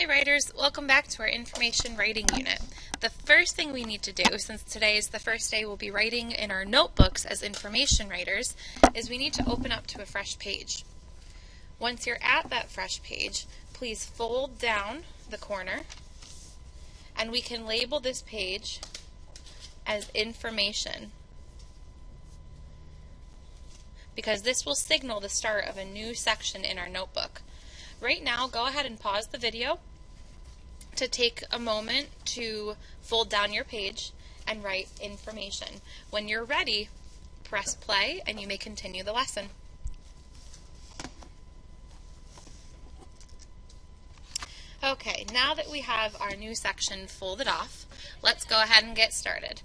Hi writers, welcome back to our information writing unit. The first thing we need to do, since today is the first day we'll be writing in our notebooks as information writers, is we need to open up to a fresh page. Once you're at that fresh page, please fold down the corner and we can label this page as information, because this will signal the start of a new section in our notebook. Right now, go ahead and pause the video to take a moment to fold down your page and write information. When you're ready, press play and you may continue the lesson. Okay, now that we have our new section folded off, let's go ahead and get started.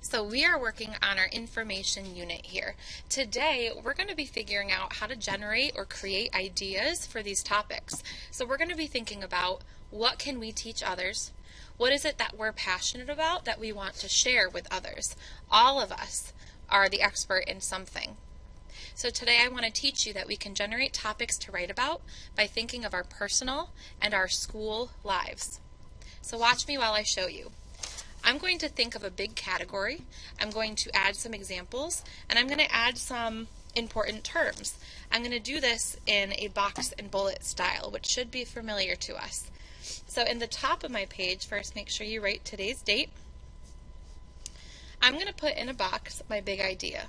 So we are working on our information unit here. Today, we're going to be figuring out how to generate or create ideas for these topics. So we're going to be thinking about what can we teach others? What is it that we're passionate about that we want to share with others? All of us are the expert in something. So today I want to teach you that we can generate topics to write about by thinking of our personal and our school lives. So watch me while I show you. I'm going to think of a big category, I'm going to add some examples, and I'm going to add some important terms. I'm going to do this in a box and bullet style, which should be familiar to us. So in the top of my page, first make sure you write today's date. I'm going to put in a box my big idea.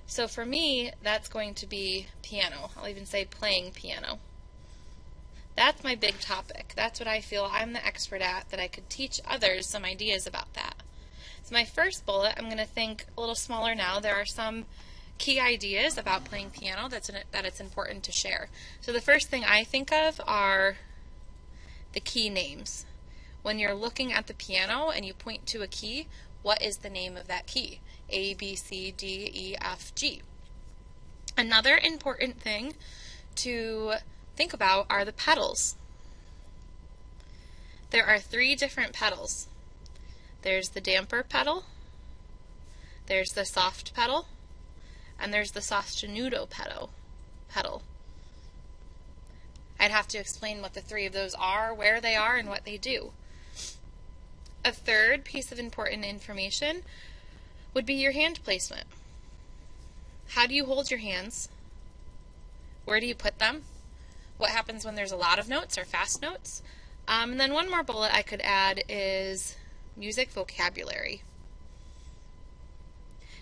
So for me, that's going to be piano. I'll even say playing piano. That's my big topic. That's what I feel I'm the expert at, that I could teach others some ideas about that. So my first bullet, I'm going to think a little smaller now. There are some key ideas about playing piano that it's important to share. So the first thing I think of are the key names. When you're looking at the piano and you point to a key, what is the name of that key? A, B, C, D, E, F, G. Another important thing to think about are the petals. There are 3 different petals. There's the damper petal, there's the soft petal, and there's the sostenuto petal. I'd have to explain what the 3 of those are, where they are, and what they do. A third piece of important information would be your hand placement. How do you hold your hands? Where do you put them? What happens when there's a lot of notes or fast notes? And then one more bullet I could add is music vocabulary.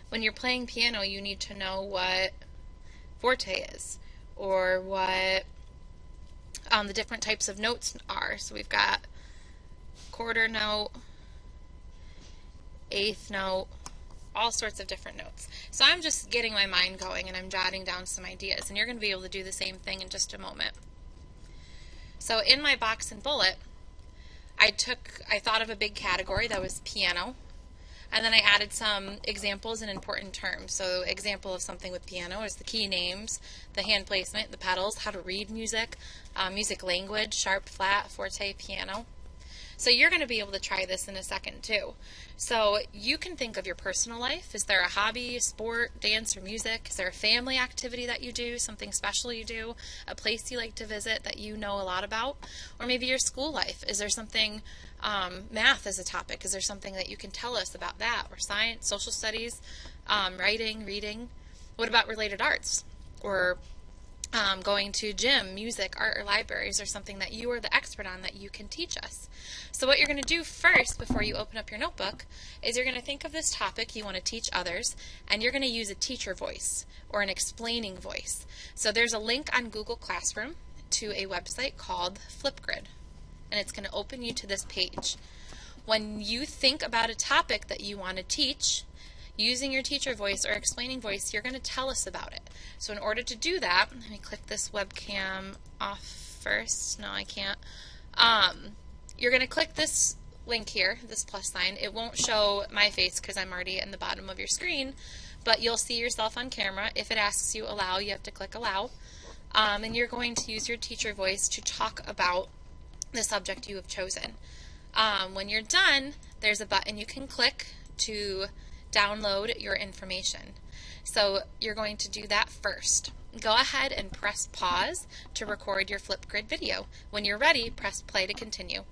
When you're playing piano, you need to know what forte is, or what the different types of notes are. So we've got quarter note, eighth note, all sorts of different notes. So I'm just getting my mind going and I'm jotting down some ideas, and you're going to be able to do the same thing in just a moment. So in my box and bullet, I thought of a big category that was piano, and then I added some examples and important terms. So example of something with piano is the key names, the hand placement, the pedals, how to read music, music language, sharp, flat, forte, piano. So you're going to be able to try this in a second too. So you can think of your personal life. Is there a hobby, sport, dance, or music? Is there a family activity that you do, something special you do, a place you like to visit that you know a lot about? Or maybe your school life. Is there something, math as a topic? Is there something that you can tell us about that? Or science, social studies, writing, reading? What about related arts? Or going to gym, music, art, or libraries, or something that you are the expert on that you can teach us. So what you're going to do first before you open up your notebook is you're going to think of this topic you want to teach others, and you're going to use a teacher voice or an explaining voice. So there's a link on Google Classroom to a website called Flipgrid, and it's going to open you to this page. When you think about a topic that you want to teach, using your teacher voice or explaining voice, you're going to tell us about it. So in order to do that, let me click this webcam off first. No, I can't. You're going to click this link here, this plus sign. It won't show my face because I'm already in the bottom of your screen, but you'll see yourself on camera. If it asks you allow, you have to click allow. And you're going to use your teacher voice to talk about the subject you have chosen. When you're done, there's a button you can click to download your information. So you're going to do that first. Go ahead and press pause to record your Flipgrid video. When you're ready, press play to continue.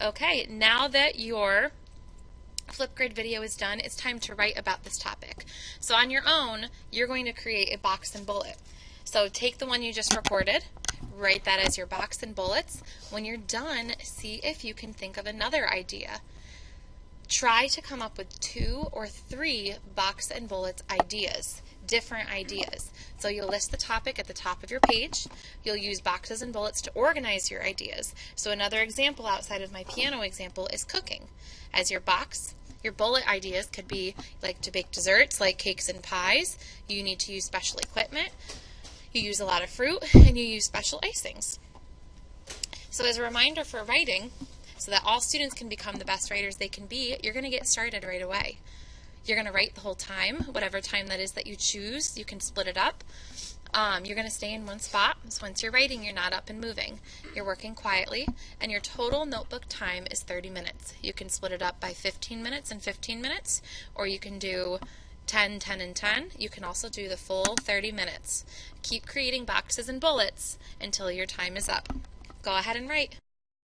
Okay, now that your Flipgrid video is done, it's time to write about this topic. So on your own, you're going to create a box and bullet. So take the one you just recorded, write that as your box and bullets. When you're done, see if you can think of another idea. Try to come up with 2 or 3 box and bullets ideas, different ideas. So you'll list the topic at the top of your page. You'll use boxes and bullets to organize your ideas. So another example outside of my piano example is cooking. As your box, your bullet ideas could be like to bake desserts like cakes and pies. You need to use special equipment. You use a lot of fruit, and you use special icings. So as a reminder for writing, so that all students can become the best writers they can be, you're going to get started right away. You're going to write the whole time, whatever time that is that you choose. You can split it up. You're going to stay in one spot. So once you're writing, you're not up and moving. You're working quietly, and your total notebook time is 30 minutes. You can split it up by 15 minutes and 15 minutes, or you can do 10, 10, and 10. You can also do the full 30 minutes. Keep creating boxes and bullets until your time is up. Go ahead and write.